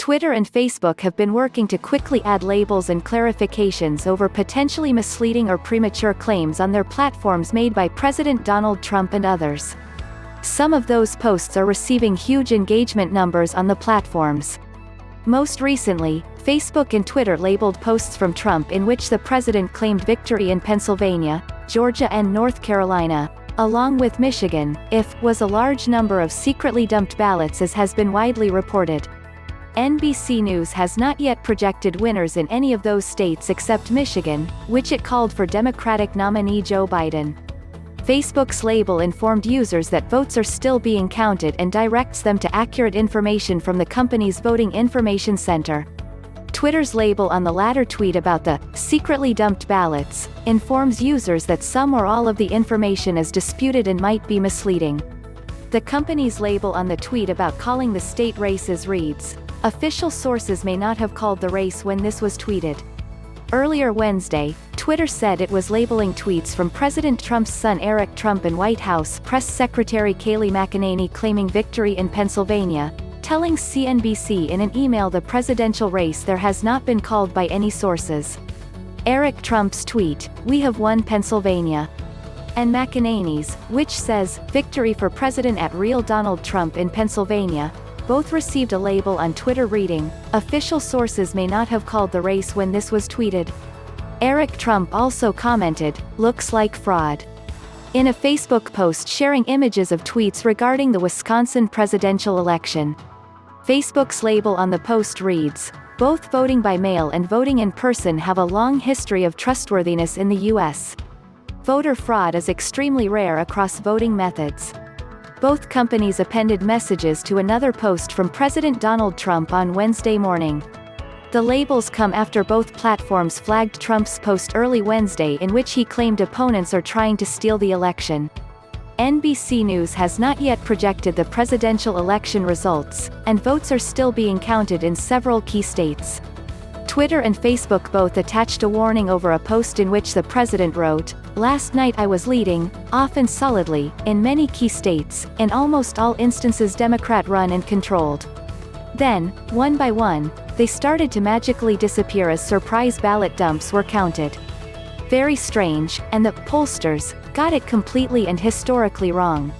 Twitter and Facebook have been working to quickly add labels and clarifications over potentially misleading or premature claims on their platforms made by President Donald Trump and others. Some of those posts are receiving huge engagement numbers on the platforms. Most recently, Facebook and Twitter labeled posts from Trump in which the president claimed victory in Pennsylvania, Georgia and North Carolina, along with Michigan, was a large number of secretly dumped ballots, as has been widely reported. NBC News has not yet projected winners in any of those states except Michigan, which it called for Democratic nominee Joe Biden. Facebook's label informed users that votes are still being counted and directs them to accurate information from the company's voting information center. Twitter's label on the latter tweet about the secretly dumped ballots informs users that some or all of the information is disputed and might be misleading. The company's label on the tweet about calling the state races reads, "Official sources may not have called the race when this was tweeted." Earlier Wednesday, Twitter said it was labeling tweets from President Trump's son Eric Trump and White House Press Secretary Kayleigh McEnany claiming victory in Pennsylvania, telling CNBC in an email the presidential race there has not been called by any sources. Eric Trump's tweet, "We have won Pennsylvania," and McEnany's, which says, "Victory for President at Real Donald Trump in Pennsylvania," both received a label on Twitter reading, "Official sources may not have called the race when this was tweeted." Eric Trump also commented, "Looks like fraud," in a Facebook post sharing images of tweets regarding the Wisconsin presidential election. Facebook's label on the post reads, "Both voting by mail and voting in person have a long history of trustworthiness in the U.S. Voter fraud is extremely rare across voting methods." Both companies appended messages to another post from President Donald Trump on Wednesday morning. The labels come after both platforms flagged Trump's post early Wednesday in which he claimed opponents are trying to steal the election. NBC News has not yet projected the presidential election results, and votes are still being counted in several key states. Twitter and Facebook both attached a warning over a post in which the president wrote, "Last night I was leading, often solidly, in many key states, in almost all instances Democrat-run and controlled. Then, one by one, they started to magically disappear as surprise ballot dumps were counted. Very strange, and the pollsters got it completely and historically wrong."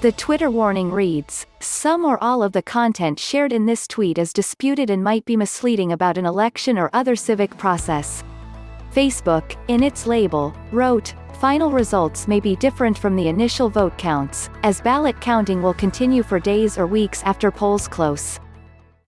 The Twitter warning reads, "Some or all of the content shared in this tweet is disputed and might be misleading about an election or other civic process." Facebook, in its label, wrote, "Final results may be different from the initial vote counts, as ballot counting will continue for days or weeks after polls close."